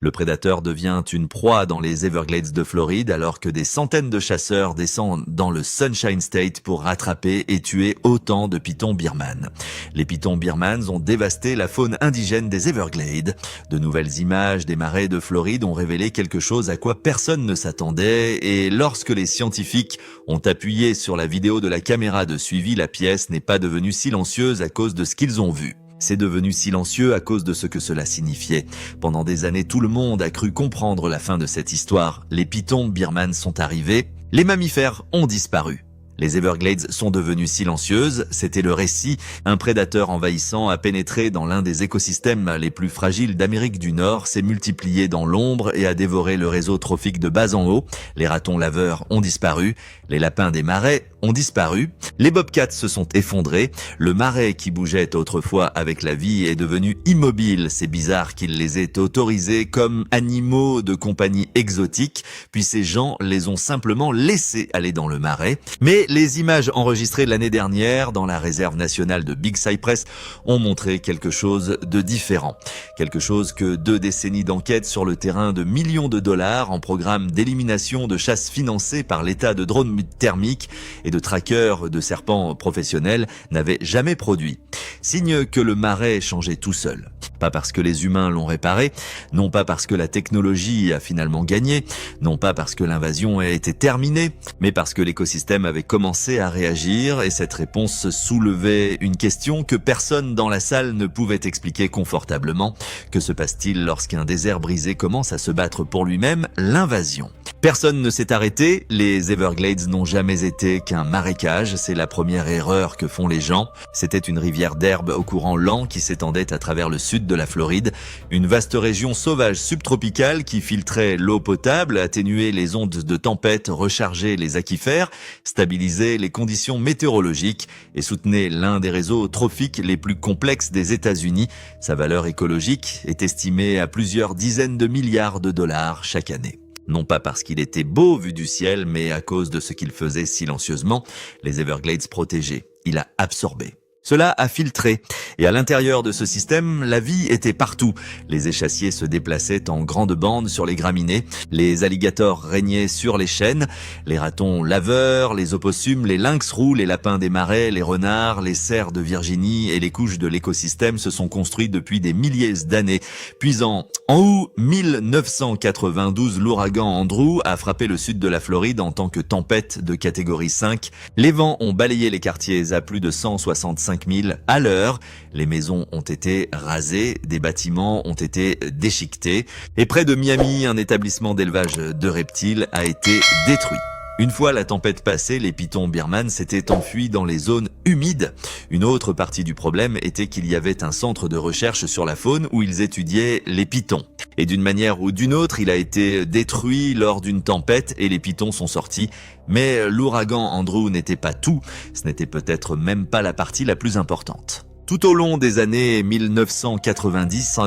Le prédateur devient une proie dans les Everglades de Floride alors que des centaines de chasseurs descendent dans le Sunshine State pour rattraper et tuer autant de pitons birmans. Les pitons birmans ont dévasté la faune indigène des Everglades. De nouvelles images des marais de Floride ont révélé quelque chose à quoi personne ne s'attendait et lorsque les scientifiques ont appuyé sur la vidéo de la caméra de suivi, la pièce n'est pas devenue silencieuse à cause de ce qu'ils ont vu. C'est devenu silencieux à cause de ce que cela signifiait. Pendant des années, tout le monde a cru comprendre la fin de cette histoire. Les pitons birmans sont arrivés, les mammifères ont disparu. Les Everglades sont devenues silencieuses, c'était le récit. Un prédateur envahissant a pénétré dans l'un des écosystèmes les plus fragiles d'Amérique du Nord, s'est multiplié dans l'ombre et a dévoré le réseau trophique de bas en haut. Les ratons laveurs ont disparu, les lapins des marais ont disparu, les bobcats se sont effondrés, le marais qui bougeait autrefois avec la vie est devenu immobile. C'est bizarre qu'il les ait autorisés comme animaux de compagnie exotiques, puis ces gens les ont simplement laissés aller dans le marais. Mais les images enregistrées l'année dernière dans la réserve nationale de Big Cypress ont montré quelque chose de différent. Quelque chose que 2 décennies d'enquête sur le terrain de millions de dollars en programme d'élimination de chasse financé par l'État de drones thermiques et de trackers de serpents professionnels n'avaient jamais produit. Signe que le marais changeait tout seul. Pas parce que les humains l'ont réparé, non pas parce que la technologie a finalement gagné, non pas parce que l'invasion a été terminée, mais parce que l'écosystème avait commencé à réagir et cette réponse soulevait une question que personne dans la salle ne pouvait expliquer confortablement. Que se passe-t-il lorsqu'un désert brisé commence à se battre pour lui-même? L'invasion. Personne ne s'est arrêté, les Everglades n'ont jamais été qu'un marécage, c'est la première erreur que font les gens. C'était une rivière d'herbe au courant lent qui s'étendait à travers le sud de la Floride, une vaste région sauvage subtropicale qui filtrait l'eau potable, atténuait les ondes de tempête, rechargeait les aquifères, stabilisait les conditions météorologiques et soutenait l'un des réseaux trophiques les plus complexes des États-Unis. Sa valeur écologique est estimée à plusieurs dizaines de milliards de dollars chaque année. Non pas parce qu'il était beau vu du ciel, mais à cause de ce qu'il faisait silencieusement, les Everglades protégés. Il a absorbé. Cela a filtré, et à l'intérieur de ce système, la vie était partout. Les échassiers se déplaçaient en grandes bandes sur les graminées, les alligators régnaient sur les chênes, les ratons laveurs, les opossums, les lynx roux, les lapins des marais, les renards, les cerfs de Virginie et les couches de l'écosystème se sont construits depuis des milliers d'années. Puis en août 1992, l'ouragan Andrew a frappé le sud de la Floride en tant que tempête de catégorie 5. Les vents ont balayé les quartiers à plus de 165 000 à l'heure. Les maisons ont été rasées, des bâtiments ont été déchiquetés et près de Miami, un établissement d'élevage de reptiles a été détruit. Une fois la tempête passée, les pitons birmans s'étaient enfuis dans les zones humides. Une autre partie du problème était qu'il y avait un centre de recherche sur la faune où ils étudiaient les pitons. Et d'une manière ou d'une autre, il a été détruit lors d'une tempête et les pitons sont sortis. Mais l'ouragan Andrew n'était pas tout, ce n'était peut-être même pas la partie la plus importante. Tout au long des années 1990,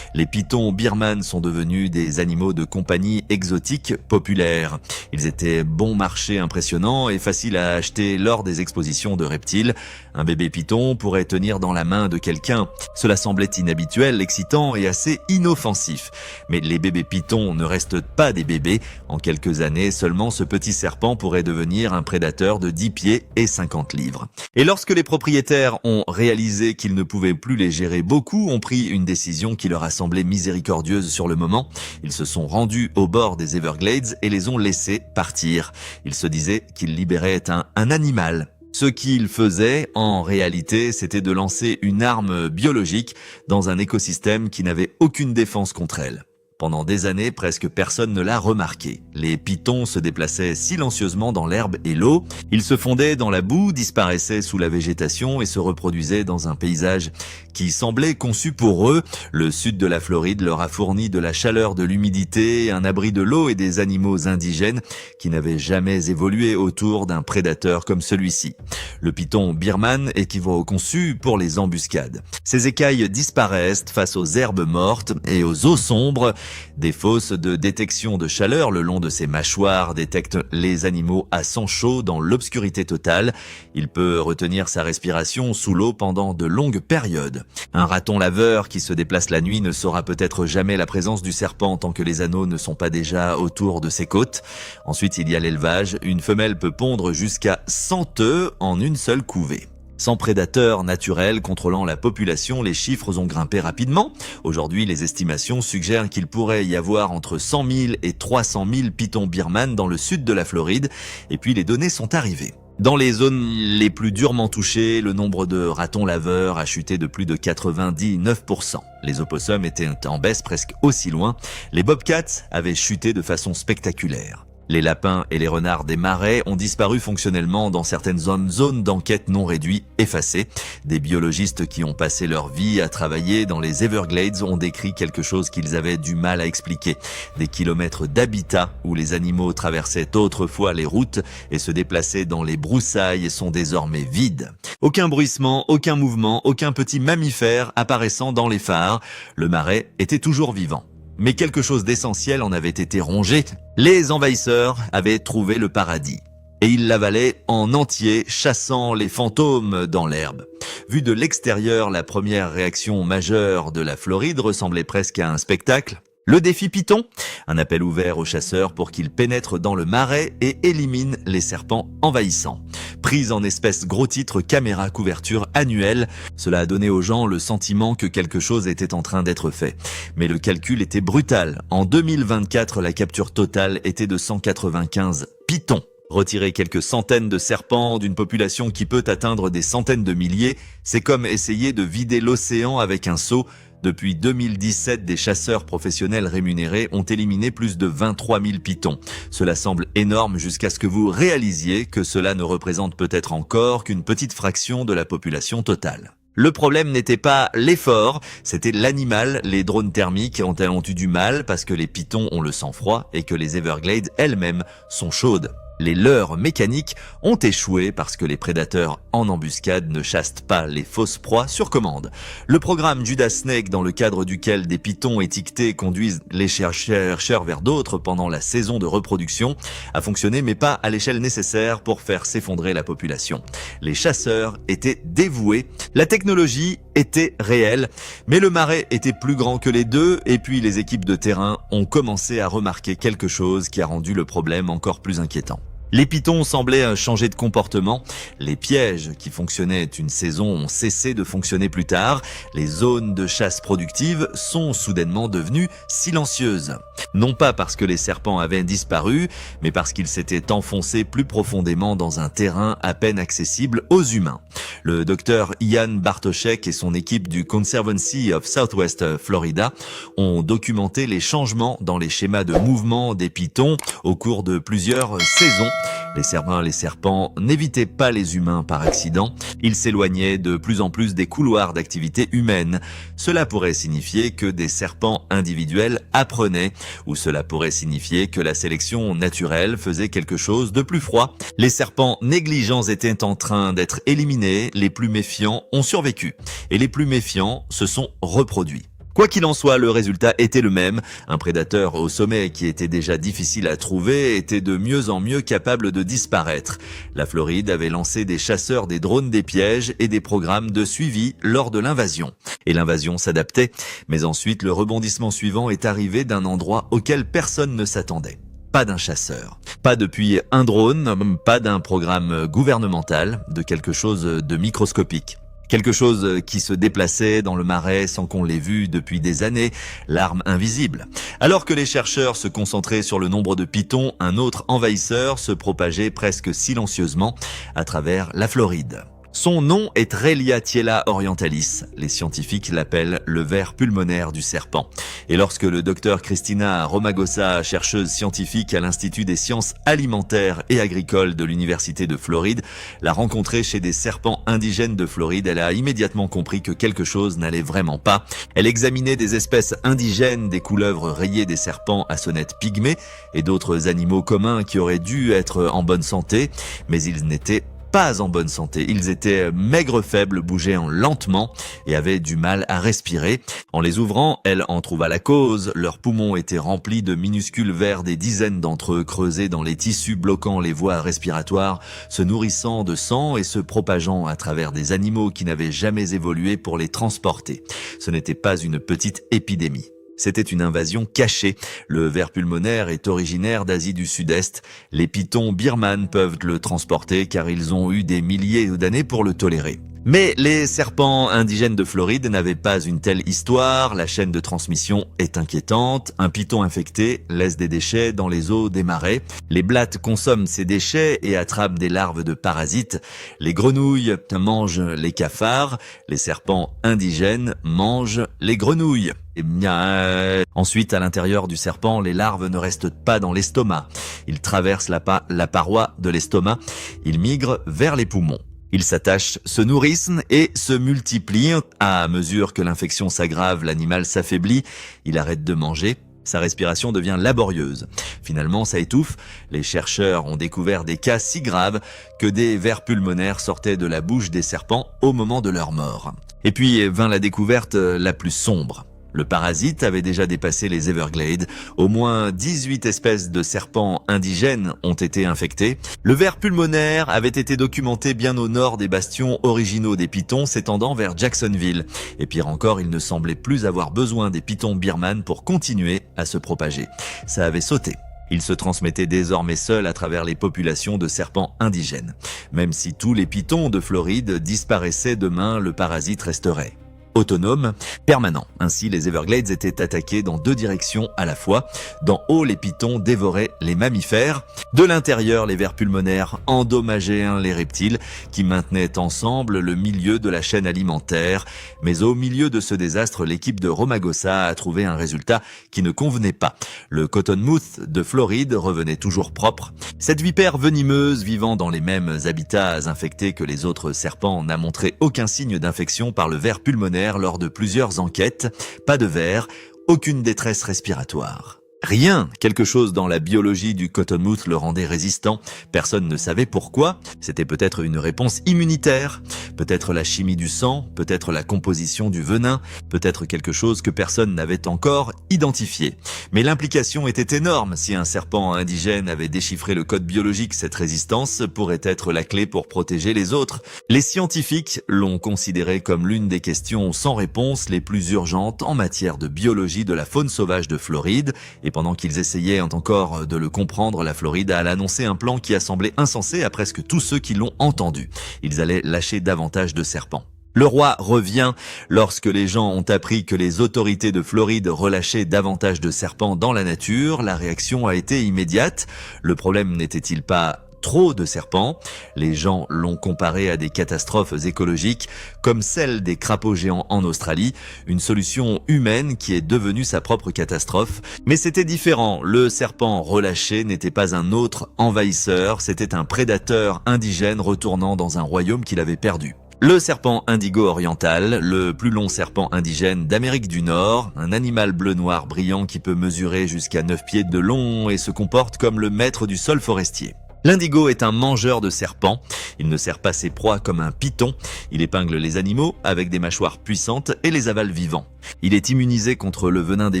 les pitons birmans sont devenus des animaux de compagnie exotiques populaires. Ils étaient bon marché impressionnants et faciles à acheter lors des expositions de reptiles. Un bébé python pourrait tenir dans la main de quelqu'un. Cela semblait inhabituel, excitant et assez inoffensif. Mais les bébés pythons ne restent pas des bébés. En quelques années seulement, ce petit serpent pourrait devenir un prédateur de 10 pieds et 50 livres. Et lorsque les propriétaires ont réalisé qu'ils ne pouvaient plus les gérer, beaucoup ont pris une décision qui leur a semblé miséricordieuse sur le moment. Ils se sont rendus au bord des Everglades et les ont laissés partir. Ils se disaient qu'ils libéraient un animal. Ce qu'ils faisaient, en réalité, c'était de lancer une arme biologique dans un écosystème qui n'avait aucune défense contre elle. Pendant des années, presque personne ne l'a remarqué. Les pitons se déplaçaient silencieusement dans l'herbe et l'eau. Ils se fondaient dans la boue, disparaissaient sous la végétation et se reproduisaient dans un paysage qui semblait conçu pour eux. Le sud de la Floride leur a fourni de la chaleur, de l'humidité, un abri de l'eau et des animaux indigènes qui n'avaient jamais évolué autour d'un prédateur comme celui-ci. Le python birman équivaut au conçu pour les embuscades. Ses écailles disparaissent face aux herbes mortes et aux eaux sombres. Des fosses de détection de chaleur le long de ses mâchoires détectent les animaux à sang chaud dans l'obscurité totale. Il peut retenir sa respiration sous l'eau pendant de longues périodes. Un raton laveur qui se déplace la nuit ne saura peut-être jamais la présence du serpent tant que les anneaux ne sont pas déjà autour de ses côtes. Ensuite, il y a l'élevage. Une femelle peut pondre jusqu'à 100 œufs en une seule couvée. Sans prédateur naturel contrôlant la population, les chiffres ont grimpé rapidement. Aujourd'hui, les estimations suggèrent qu'il pourrait y avoir entre 100 000 et 300 000 pitons birmans dans le sud de la Floride. Et puis les données sont arrivées. Dans les zones les plus durement touchées, le nombre de ratons laveurs a chuté de plus de 99%. Les opossums étaient en baisse presque aussi loin. Les bobcats avaient chuté de façon spectaculaire. Les lapins et les renards des marais ont disparu fonctionnellement dans certaines zones d'enquête non réduites effacées. Des biologistes qui ont passé leur vie à travailler dans les Everglades ont décrit quelque chose qu'ils avaient du mal à expliquer. Des kilomètres d'habitat où les animaux traversaient autrefois les routes et se déplaçaient dans les broussailles sont désormais vides. Aucun bruissement, aucun mouvement, aucun petit mammifère apparaissant dans les phares. Le marais était toujours vivant. Mais quelque chose d'essentiel en avait été rongé. Les envahisseurs avaient trouvé le paradis. Et ils l'avalaient en entier, chassant les fantômes dans l'herbe. Vu de l'extérieur, la première réaction majeure de la Floride ressemblait presque à un spectacle. Le défi Python, un appel ouvert aux chasseurs pour qu'ils pénètrent dans le marais et éliminent les serpents envahissants. Prise en espèce gros titre caméra couverture annuelle, cela a donné aux gens le sentiment que quelque chose était en train d'être fait. Mais le calcul était brutal. En 2024, la capture totale était de 195 pythons. Retirer quelques centaines de serpents d'une population qui peut atteindre des centaines de milliers, c'est comme essayer de vider l'océan avec un seau. Depuis 2017, des chasseurs professionnels rémunérés ont éliminé plus de 23 000 pythons. Cela semble énorme jusqu'à ce que vous réalisiez que cela ne représente peut-être encore qu'une petite fraction de la population totale. Le problème n'était pas l'effort, c'était l'animal. Les drones thermiques ont eu du mal parce que les pythons ont le sang froid et que les Everglades elles-mêmes sont chaudes. Les leurres mécaniques ont échoué parce que les prédateurs en embuscade ne chassent pas les fausses proies sur commande. Le programme Judas Snake, dans le cadre duquel des pythons étiquetés conduisent les chercheurs vers d'autres pendant la saison de reproduction, a fonctionné mais pas à l'échelle nécessaire pour faire s'effondrer la population. Les chasseurs étaient dévoués, la technologie était réelle, mais le marais était plus grand que les deux et puis les équipes de terrain ont commencé à remarquer quelque chose qui a rendu le problème encore plus inquiétant. Les pythons semblaient changer de comportement. Les pièges qui fonctionnaient une saison ont cessé de fonctionner plus tard. Les zones de chasse productive sont soudainement devenues silencieuses. Non pas parce que les serpents avaient disparu, mais parce qu'ils s'étaient enfoncés plus profondément dans un terrain à peine accessible aux humains. Le docteur Ian Bartoszek et son équipe du Conservancy of Southwest Florida ont documenté les changements dans les schémas de mouvement des pythons au cours de plusieurs saisons. Les serpents n'évitaient pas les humains par accident, ils s'éloignaient de plus en plus des couloirs d'activité humaine. Cela pourrait signifier que des serpents individuels apprenaient, ou cela pourrait signifier que la sélection naturelle faisait quelque chose de plus froid. Les serpents négligents étaient en train d'être éliminés, les plus méfiants ont survécu, et les plus méfiants se sont reproduits. Quoi qu'il en soit, le résultat était le même. Un prédateur au sommet qui était déjà difficile à trouver était de mieux en mieux capable de disparaître. La Floride avait lancé des chasseurs des drones des pièges et des programmes de suivi lors de l'invasion. Et l'invasion s'adaptait. Mais ensuite, le rebondissement suivant est arrivé d'un endroit auquel personne ne s'attendait. Pas d'un chasseur, pas depuis un drone, pas d'un programme gouvernemental, de quelque chose de microscopique. Quelque chose qui se déplaçait dans le marais sans qu'on l'ait vu depuis des années, l'arme invisible. Alors que les chercheurs se concentraient sur le nombre de pythons, un autre envahisseur se propageait presque silencieusement à travers la Floride. Son nom est Threliatiella orientalis. Les scientifiques l'appellent le ver pulmonaire du serpent. Et lorsque le docteur Christina Romagosa, chercheuse scientifique à l'Institut des sciences alimentaires et agricoles de l'Université de Floride, l'a rencontré chez des serpents indigènes de Floride, elle a immédiatement compris que quelque chose n'allait vraiment pas. Elle examinait des espèces indigènes, des couleuvres rayées, des serpents à sonnettes pygmées et d'autres animaux communs qui auraient dû être en bonne santé, mais ils n'étaient pas en bonne santé. Ils étaient maigres, faibles, bougeaient lentement et avaient du mal à respirer. En les ouvrant, elle en trouva la cause. Leurs poumons étaient remplis de minuscules vers, des dizaines d'entre eux creusés dans les tissus bloquant les voies respiratoires, se nourrissant de sang et se propageant à travers des animaux qui n'avaient jamais évolué pour les transporter. Ce n'était pas une petite épidémie. C'était une invasion cachée. Le ver pulmonaire est originaire d'Asie du Sud-Est. Les pitons birmanes peuvent le transporter car ils ont eu des milliers d'années pour le tolérer. Mais les serpents indigènes de Floride n'avaient pas une telle histoire. La chaîne de transmission est inquiétante. Un python infecté laisse des déchets dans les eaux des marais. Les blattes consomment ces déchets et attrapent des larves de parasites. Les grenouilles mangent les cafards. Les serpents indigènes mangent les grenouilles. Et bien, ensuite, à l'intérieur du serpent, les larves ne restent pas dans l'estomac. Ils traversent la paroi de l'estomac. Ils migrent vers les poumons. Ils s'attachent, se nourrissent et se multiplient. À mesure que l'infection s'aggrave, l'animal s'affaiblit, il arrête de manger, sa respiration devient laborieuse. Finalement, ça étouffe. Les chercheurs ont découvert des cas si graves que des vers pulmonaires sortaient de la bouche des serpents au moment de leur mort. Et puis vint la découverte la plus sombre. Le parasite avait déjà dépassé les Everglades. Au moins 18 espèces de serpents indigènes ont été infectées. Le ver pulmonaire avait été documenté bien au nord des bastions originaux des pitons s'étendant vers Jacksonville. Et pire encore, il ne semblait plus avoir besoin des pitons birmanes pour continuer à se propager. Ça avait sauté. Il se transmettait désormais seul à travers les populations de serpents indigènes. Même si tous les pitons de Floride disparaissaient demain, le parasite resterait autonome, permanent. Ainsi, les Everglades étaient attaqués dans deux directions à la fois. D'en haut, les pitons dévoraient les mammifères. De l'intérieur, les vers pulmonaires endommageaient les reptiles qui maintenaient ensemble le milieu de la chaîne alimentaire. Mais au milieu de ce désastre, l'équipe de Romagosa a trouvé un résultat qui ne convenait pas. Le cottonmouth de Floride revenait toujours propre. Cette vipère venimeuse, vivant dans les mêmes habitats infectés que les autres serpents, n'a montré aucun signe d'infection par le ver pulmonaire lors de plusieurs enquêtes. Pas de vers, aucune détresse respiratoire. Rien, quelque chose dans la biologie du cottonmouth le rendait résistant. Personne ne savait pourquoi. C'était peut-être une réponse immunitaire, peut-être la chimie du sang, peut-être la composition du venin, peut-être quelque chose que personne n'avait encore identifié. Mais l'implication était énorme. Si un serpent indigène avait déchiffré le code biologique, cette résistance pourrait être la clé pour protéger les autres. Les scientifiques l'ont considéré comme l'une des questions sans réponse les plus urgentes en matière de biologie de la faune sauvage de Floride. Et pendant qu'ils essayaient encore de le comprendre, la Floride a annoncé un plan qui a semblé insensé à presque tous ceux qui l'ont entendu. Ils allaient lâcher davantage de serpents. Le roi revient. Lorsque les gens ont appris que les autorités de Floride relâchaient davantage de serpents dans la nature, la réaction a été immédiate. Le problème n'était-il pas trop de serpents? Les gens l'ont comparé à des catastrophes écologiques comme celle des crapauds géants en Australie, une solution humaine qui est devenue sa propre catastrophe. Mais c'était différent. Le serpent relâché n'était pas un autre envahisseur, c'était un prédateur indigène retournant dans un royaume qu'il avait perdu. Le serpent indigo oriental, le plus long serpent indigène d'Amérique du Nord, un animal bleu-noir brillant qui peut mesurer jusqu'à 9 pieds de long et se comporte comme le maître du sol forestier. L'indigo est un mangeur de serpents. Il ne sert pas ses proies comme un python. Il épingle les animaux avec des mâchoires puissantes et les avale vivants. Il est immunisé contre le venin des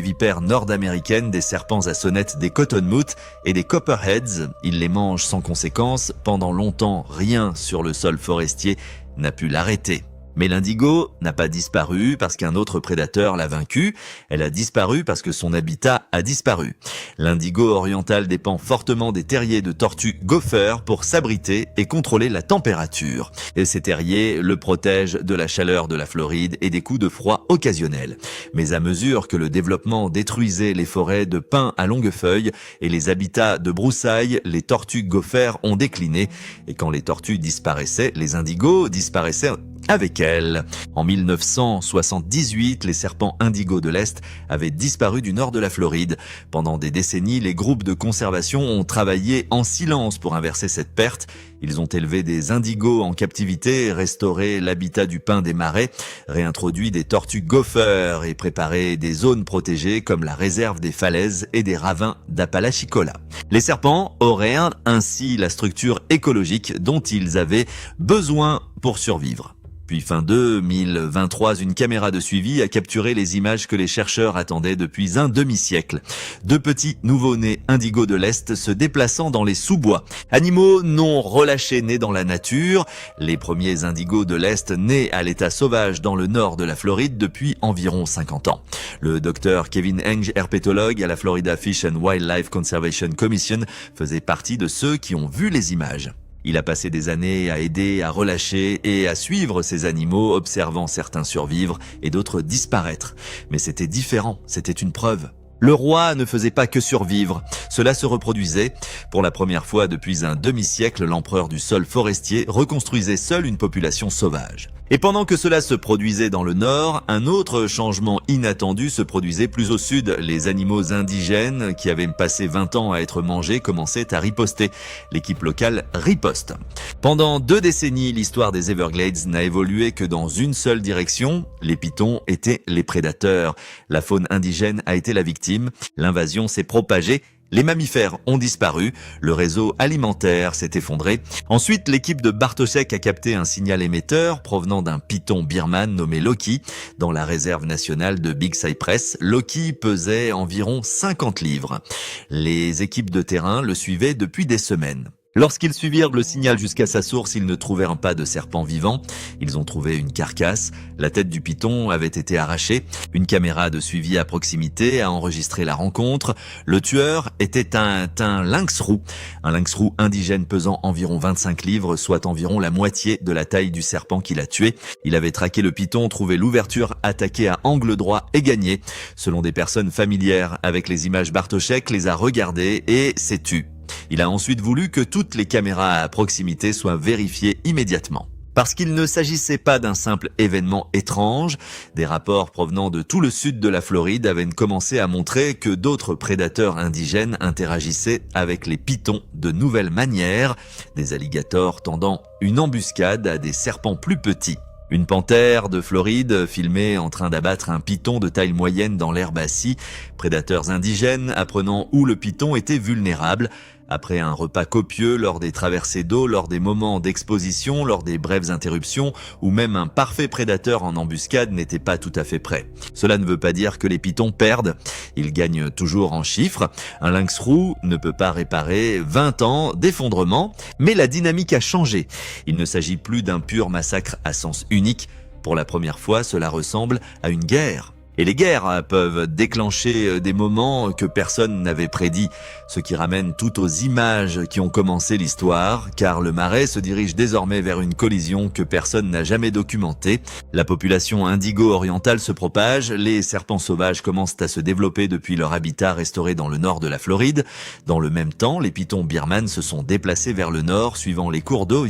vipères nord-américaines, des serpents à sonnettes, des cottonmouths et des copperheads. Il les mange sans conséquence. Pendant longtemps, rien sur le sol forestier n'a pu l'arrêter. Mais l'indigo n'a pas disparu parce qu'un autre prédateur l'a vaincu, elle a disparu parce que son habitat a disparu. L'indigo oriental dépend fortement des terriers de tortues gopher pour s'abriter et contrôler la température. Et ces terriers le protègent de la chaleur de la Floride et des coups de froid occasionnels. Mais à mesure que le développement détruisait les forêts de pins à longues feuilles et les habitats de broussailles, les tortues gopher ont décliné. Et quand les tortues disparaissaient, les indigos disparaissaient avec elle. En 1978, les serpents indigos de l'Est avaient disparu du nord de la Floride. Pendant des décennies, les groupes de conservation ont travaillé en silence pour inverser cette perte. Ils ont élevé des indigos en captivité, restauré l'habitat du pin des marais, réintroduit des tortues gophers et préparé des zones protégées comme la réserve des falaises et des ravins d'Apalachicola. Les serpents auraient ainsi la structure écologique dont ils avaient besoin pour survivre. Puis fin 2023, une caméra de suivi a capturé les images que les chercheurs attendaient depuis un demi-siècle. Deux petits nouveau-nés indigos de l'Est se déplaçant dans les sous-bois. Animaux non relâchés nés dans la nature. Les premiers indigos de l'Est nés à l'état sauvage dans le nord de la Floride depuis environ 50 ans. Le docteur Kevin Henge, herpétologue à la Florida Fish and Wildlife Conservation Commission, faisait partie de ceux qui ont vu les images. Il a passé des années à aider, à relâcher et à suivre ces animaux, observant certains survivre et d'autres disparaître. Mais c'était différent, c'était une preuve. Le roi ne faisait pas que survivre, cela se reproduisait. Pour la première fois depuis un demi-siècle, l'empereur du sol forestier reconstruisait seul une population sauvage. Et pendant que cela se produisait dans le nord, un autre changement inattendu se produisait plus au sud. Les animaux indigènes, qui avaient passé 20 ans à être mangés, commençaient à riposter. L'équipe locale riposte. Pendant 2 décennies, l'histoire des Everglades n'a évolué que dans une seule direction. Les pitons étaient les prédateurs. La faune indigène a été la victime. L'invasion s'est propagée. Les mammifères ont disparu, le réseau alimentaire s'est effondré. Ensuite, l'équipe de Bartoszek a capté un signal émetteur provenant d'un python birman nommé Loki dans la réserve nationale de Big Cypress. Loki pesait environ 50 livres. Les équipes de terrain le suivaient depuis des semaines. Lorsqu'ils suivirent le signal jusqu'à sa source, ils ne trouvèrent pas de serpent vivant. Ils ont trouvé une carcasse. La tête du python avait été arrachée. Une caméra de suivi à proximité a enregistré la rencontre. Le tueur était un lynx roux. Un lynx roux indigène pesant environ 25 livres, soit environ la moitié de la taille du serpent qu'il a tué. Il avait traqué le python, trouvé l'ouverture, attaqué à angle droit et gagné. Selon des personnes familières avec les images, Bartoszek les a regardées et s'est tu. Il a ensuite voulu que toutes les caméras à proximité soient vérifiées immédiatement. Parce qu'il ne s'agissait pas d'un simple événement étrange, des rapports provenant de tout le sud de la Floride avaient commencé à montrer que d'autres prédateurs indigènes interagissaient avec les pythons de nouvelles manières, des alligators tendant une embuscade à des serpents plus petits. Une panthère de Floride filmée en train d'abattre un python de taille moyenne dans l'herbe assis, prédateurs indigènes apprenant où le python était vulnérable. Après un repas copieux, lors des traversées d'eau, lors des moments d'exposition, lors des brèves interruptions, ou même un parfait prédateur en embuscade n'était pas tout à fait prêt. Cela ne veut pas dire que les pythons perdent. Ils gagnent toujours en chiffres. Un lynx roux ne peut pas réparer 20 ans d'effondrement, mais la dynamique a changé. Il ne s'agit plus d'un pur massacre à sens unique. Pour la première fois, cela ressemble à une guerre. Et les guerres peuvent déclencher des moments que personne n'avait prédits, ce qui ramène tout aux images qui ont commencé l'histoire, car le marais se dirige désormais vers une collision que personne n'a jamais documentée. La population indigo orientale se propage, les serpents sauvages commencent à se développer depuis leur habitat restauré dans le nord de la Floride. Dans le même temps, les pythons birmans se sont déplacés vers le nord, suivant les cours d'eau,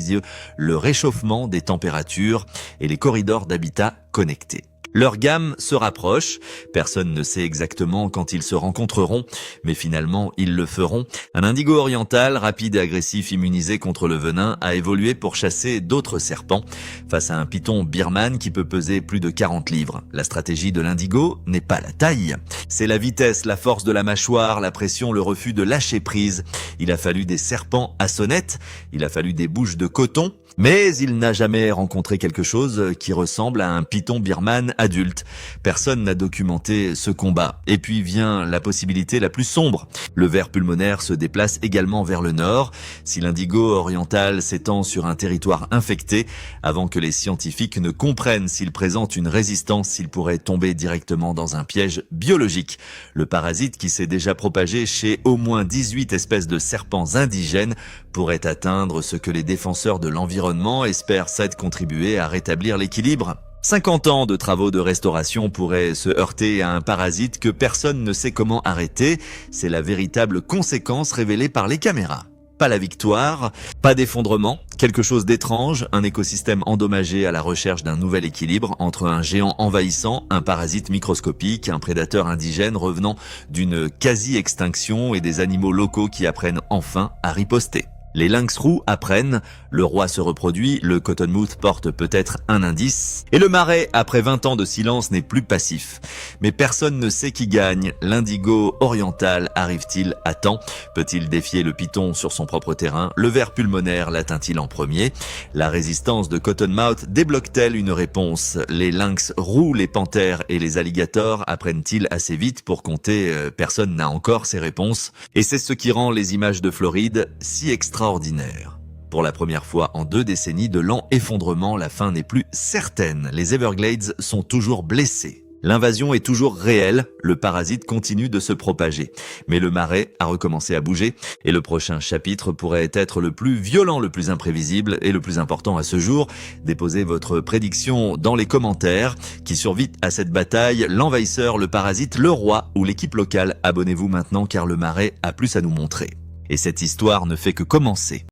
le réchauffement des températures et les corridors d'habitat connectés. Leur gamme se rapproche, personne ne sait exactement quand ils se rencontreront, mais finalement ils le feront. Un indigo oriental, rapide et agressif, immunisé contre le venin, a évolué pour chasser d'autres serpents, face à un python birman qui peut peser plus de 40 livres. La stratégie de l'indigo n'est pas la taille, c'est la vitesse, la force de la mâchoire, la pression, le refus de lâcher prise. Il a fallu des serpents à sonnette, il a fallu des bouches de coton, mais il n'a jamais rencontré quelque chose qui ressemble à un python birman adulte. Personne n'a documenté ce combat. Et puis vient la possibilité la plus sombre. Le ver pulmonaire se déplace également vers le nord. Si l'indigo oriental s'étend sur un territoire infecté, avant que les scientifiques ne comprennent s'il présente une résistance, s'il pourrait tomber directement dans un piège biologique. Le parasite qui s'est déjà propagé chez au moins 18 espèces de serpents indigènes pourrait atteindre ce que les défenseurs de l'environnement espèrent contribuer à rétablir l'équilibre. 50 ans de travaux de restauration pourraient se heurter à un parasite que personne ne sait comment arrêter. C'est la véritable conséquence révélée par les caméras. pas la victoire. Pas d'effondrement, quelque chose d'étrange, un écosystème endommagé à la recherche d'un nouvel équilibre entre un géant envahissant, un parasite microscopique, un prédateur indigène revenant d'une quasi-extinction et des animaux locaux qui apprennent enfin à riposter. Les lynx roux apprennent, le roi se reproduit, le cottonmouth porte peut-être un indice, et le marais, après 20 ans de silence, n'est plus passif. Mais personne ne sait qui gagne. L'indigo oriental arrive-t-il à temps? Peut-il défier le python sur son propre terrain? Le ver pulmonaire l'atteint-il en premier? La résistance de Cottonmouth débloque-t-elle une réponse? Les lynx roux, les panthères et les alligators apprennent-ils assez vite pour compter? Personne n'a encore ces réponses. Et c'est ce qui rend les images de Floride si extraordinaire. Pour la première fois en 2 décennies de lent effondrement, la fin n'est plus certaine. Les Everglades sont toujours blessés. L'invasion est toujours réelle, le parasite continue de se propager. Mais le marais a recommencé à bouger et le prochain chapitre pourrait être le plus violent, le plus imprévisible et le plus important à ce jour. Déposez votre prédiction dans les commentaires. Qui survit à cette bataille? L'envahisseur, le parasite, le roi ou l'équipe locale? Abonnez-vous maintenant car le marais a plus à nous montrer. Et cette histoire ne fait que commencer.